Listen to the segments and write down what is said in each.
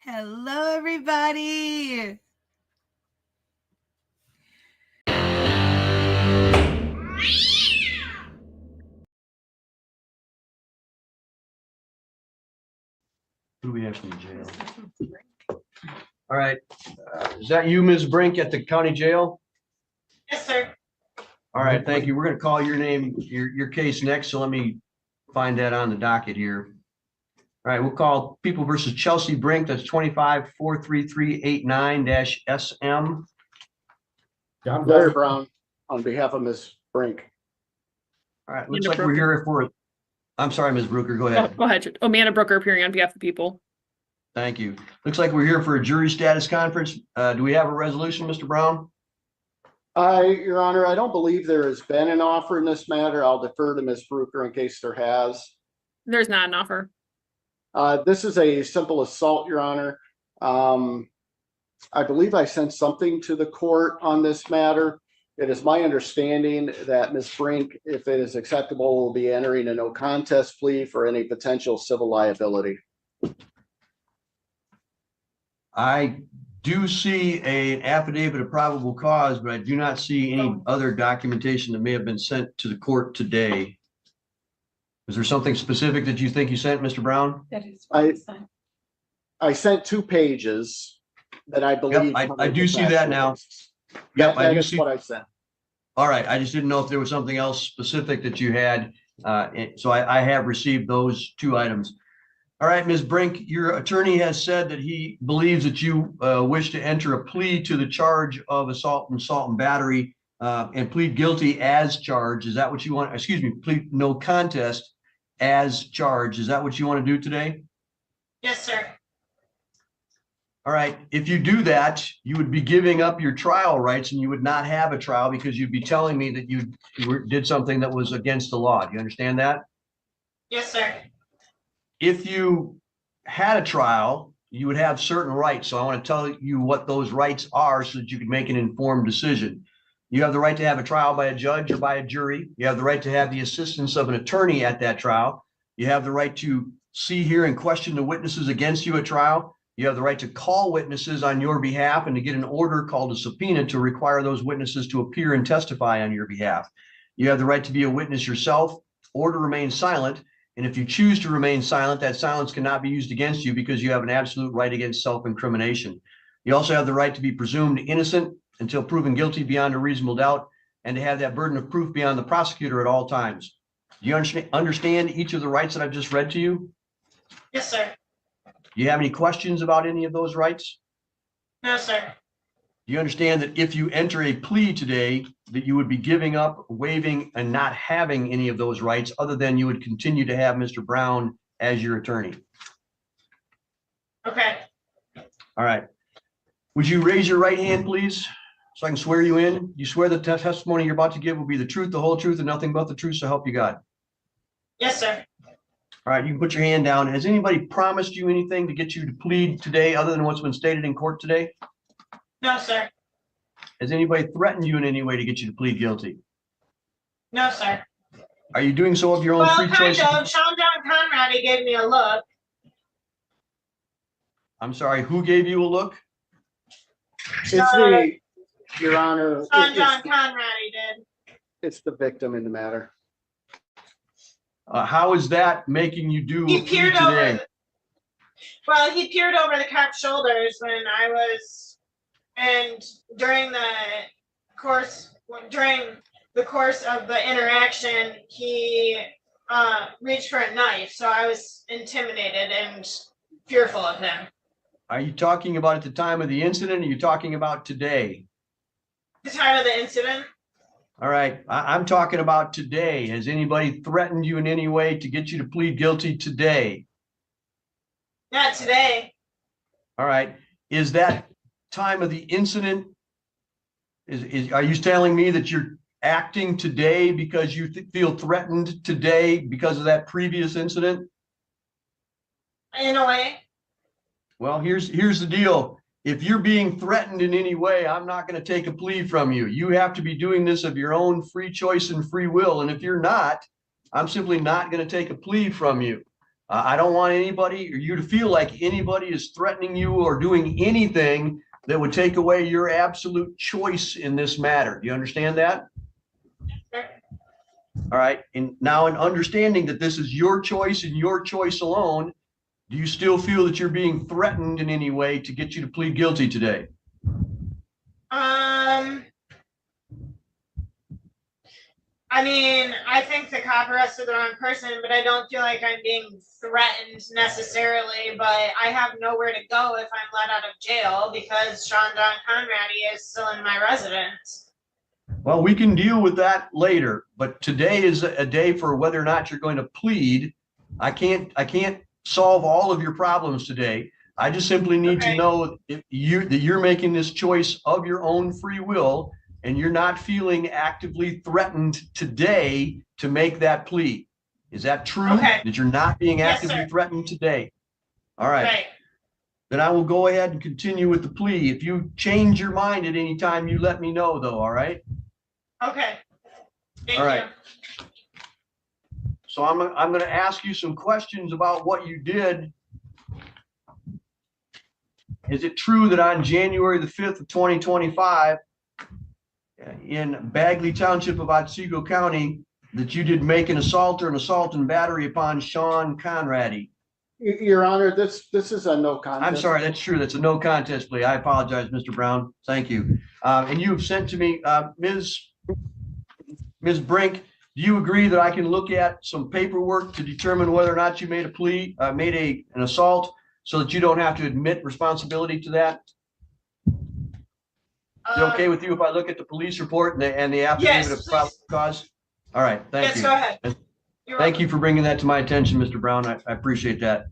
Hello, everybody. Who do we have from the jail? All right. Is that you, Ms. Brink, at the county jail? Yes, sir. All right, thank you. We're going to call your name, your case next. So let me find that on the docket here. All right, we'll call People versus Chelsea Brink. That's 25-43389-SM. John Blair Brown on behalf of Ms. Brink. All right, looks like we're here for, I'm sorry, Ms. Brooker, go ahead. Go ahead. Amanda Brooker appearing on behalf of the people. Thank you. Looks like we're here for a jury status conference. Do we have a resolution, Mr. Brown? Your Honor, I don't believe there has been an offer in this matter. I'll defer to Ms. Brooker in case there has. There's not an offer. This is a simple assault, Your Honor. I believe I sent something to the court on this matter. It is my understanding that Ms. Brink, if it is acceptable, will be entering a no contest plea for any potential civil liability. I do see an affidavit of probable cause, but I do not see any other documentation that may have been sent to the court today. Is there something specific that you think you sent, Mr. Brown? That is I sent 2 pages that I believe. Yep, I do see that now. Yep, I do see what I sent. All right, I just didn't know if there was something else specific that you had. So I have received those 2 items. All right, Ms. Brink, your attorney has said that he believes that you wish to enter a plea to the charge of assault and battery and plead guilty as charged. Is that what you want? Excuse me, plead no contest as charged. Is that what you want to do today? Yes, sir. All right, if you do that, you would be giving up your trial rights and you would not have a trial because you'd be telling me that you did something that was against the law. Do you understand that? Yes, sir. If you had a trial, you would have certain rights. So I want to tell you what those rights are so that you can make an informed decision. You have the right to have a trial by a judge or by a jury. You have the right to have the assistance of an attorney at that trial. You have the right to see, hear, and question the witnesses against you at trial. You have the right to call witnesses on your behalf and to get an order called a subpoena to require those witnesses to appear and testify on your behalf. You have the right to be a witness yourself or to remain silent. And if you choose to remain silent, that silence cannot be used against you because you have an absolute right against self-incrimination. You also have the right to be presumed innocent until proven guilty beyond a reasonable doubt and to have that burden of proof be on the prosecutor at all times. Do you understand each of the rights that I've just read to you? Yes, sir. Do you have any questions about any of those rights? No, sir. Do you understand that if you enter a plea today, that you would be giving up, waiving, and not having any of those rights other than you would continue to have Mr. Brown as your attorney? Okay. All right. Would you raise your right hand, please, so I can swear you in? You swear the testimony you're about to give will be the truth, the whole truth, and nothing but the truth, so help you God. Yes, sir. All right, you can put your hand down. Has anybody promised you anything to get you to plead today other than what's been stated in court today? No, sir. Has anybody threatened you in any way to get you to plead guilty? No, sir. Are you doing so of your own Well, free kind choice? of. Sean John Conrad gave me a look. I'm sorry, who gave you a look? It's the, Your Honor. Sean John Conrad did. It's the victim in the matter. How is that making you do He a plea peered today? over. Well, he peered over the cop's shoulders when I was, and during the course of the interaction, he reached for a knife. So I was intimidated and fearful of him. Are you talking about at the time of the incident, or are you talking about today? The time of the incident. All right, I'm talking about today. Has anybody threatened you in any way to get you to plead guilty today? Not today. All right, is that time of the incident, are you telling me that you're acting today because you feel threatened today because of that previous incident? In a way. Well, here's the deal. If you're being threatened in any way, I'm not going to take a plea from you. You have to be doing this of your own free choice and free will. And if you're not, I'm simply not going to take a plea from you. I don't want anybody or you to feel like anybody is threatening you or doing anything that would take away your absolute choice in this matter. Do you understand that? All right. And now, in understanding that this is your choice and your choice alone, do you still feel that you're being threatened in any way to get you to plead guilty today? I mean, I think the cop arrested the wrong person, but I don't feel like I'm being threatened necessarily. But I have nowhere to go if I'm let out of jail because Sean Don Conrady is still in my residence. Well, we can deal with that later, but today is a day for whether or not you're going to plead. I can't solve all of your problems today. I just simply need to know that you're making this choice of your own free will and you're not feeling actively threatened today to make that plea. Is that true? Okay. That you're not being Yes, actively sir. threatened today? All right. Right. Then I will go ahead and continue with the plea. If you change your mind at any time, you let me know though, all right? Okay. Thank All right. you. So I'm going to ask you some questions about what you did. Is it true that on January the 5th of 2025, in Bagley Township of Otsego County, that you did make an assault or an assault and battery upon Sean Conrady? Your Honor, this is a no contest. I'm sorry, that's true. That's a no contest plea. I apologize, Mr. Brown. Thank you. And you have sent to me, Ms. Brink, do you agree that I can look at some paperwork to determine whether or not you made a plea, made an assault, so that you don't have to admit responsibility to that? Is it okay with you if I look at the police report and the affidavit of probable cause? All right, thank you. Yes, go ahead. Thank you for bringing that to my attention, Mr. Brown. I appreciate that.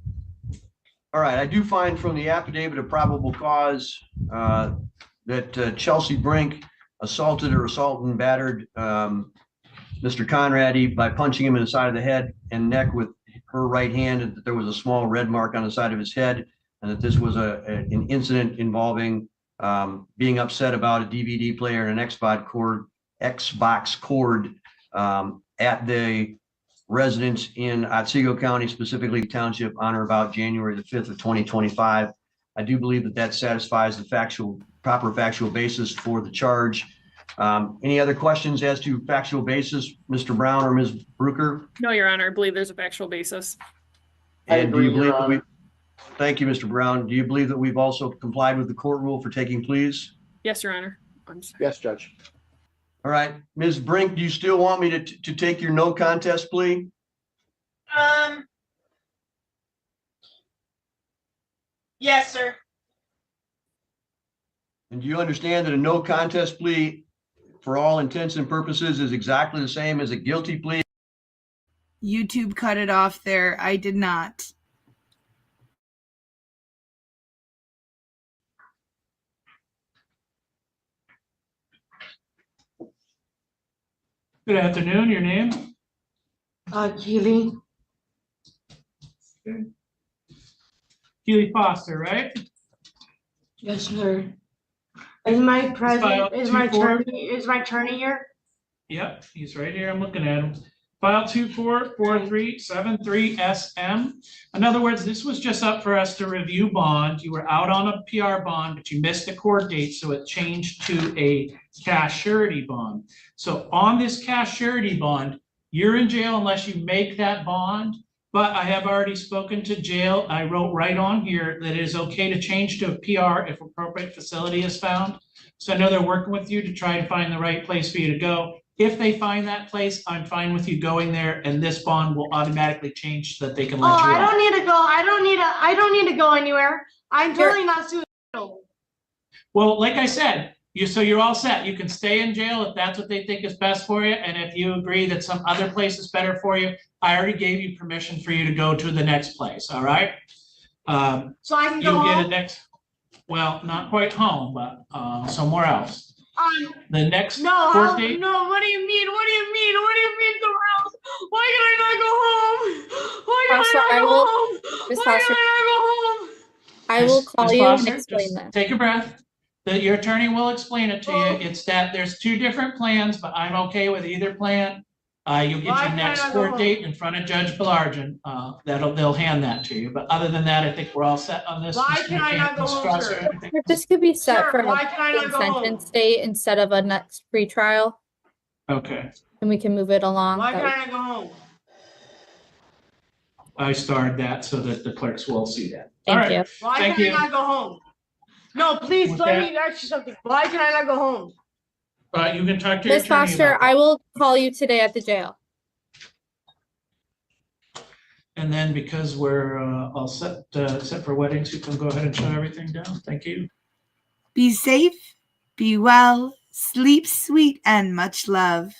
All right, I do find from the affidavit of probable cause that Chelsea Brink assaulted or assaulted and battered Mr. Conrady by punching him in the side of the head and neck with her right hand, and that there was a small red mark on the side of his head, and that this was an incident involving being upset about a DVD player and an Xbox cord at the residence in Otsego County, specifically Township, on or about January the 5th of 2025. I do believe that that satisfies the proper factual basis for the charge. Any other questions as to factual basis, Mr. Brown or Ms. Brucker? No, Your Honor, I believe there's a factual basis. And do you believe Your Honor. Thank you, Mr. Brown. Do you believe that we've also complied with the court rule for taking pleas? Yes, Your Honor. I'm sorry. Yes, Judge. All right, Ms. Brink, do you still want me to take your no contest plea? Yes, sir. And do you understand that a no contest plea, for all intents and purposes, is exactly the same as a guilty plea? YouTube cut it off there. I did not. Good afternoon, your name? Keely. Okay. Keely Foster, right? Yes, sir. Is my File present, is my 24. attorney here? Yep, he's right here. I'm looking at him. File 244373SM. In other words, this was just up for us to review bond. You were out on a PR bond, but you missed a court date, so it changed to a cash surety bond. So on this cash surety bond, you're in jail unless you make that bond. But I have already spoken to jail. I wrote right on here that it is okay to change to a PR if appropriate facility is found. So I know they're working with you to try to find the right place for you to go. If they find that place, I'm fine with you going there, and this bond will automatically change so that they can let you I out. don't need to go. I don't need to go anywhere. I'm totally not suicidal. Well, like I said, so you're all set. You can stay in jail if that's what they think is best for you. And if you agree that some other place is better for you, I already gave you permission for you to go to the next place, all right? So I can go You'll get a home. well, not quite home, but somewhere else. The next No, court date. no. What do you mean? What do you mean? What do you mean somewhere else? Why can I not go home? Why can Foster, I I not go will- home? Ms. Why Foster, can I not go home? I will call Ms. you and Foster, explain just that. take a breath. Your attorney will explain it to you. It's that there's two different plans, but I'm okay with either plan. You'll get Why your can't next I go court home? date in front of Judge Belargin. They'll hand that to you. But other than that, I think we're all set on this. Why Mr. can I not McCann, go Ms. home, Strasser, sir? anything This could be set Sir, for why a can I not go home? sentence date instead of a next pretrial, Okay, and we can move it along. Why That can't would- I go home? I starred that so that the clerks will see that. All Thank right. you. Why Thank can you. I not go home? No, please With let that- me ask you something. Why can I not go home? You can talk to your Ms. attorney Foster, about that. I will call you today at the jail. And then because we're all set for weddings, you can go ahead and shut everything down. Thank you. Be safe, be well, sleep sweet, and much love.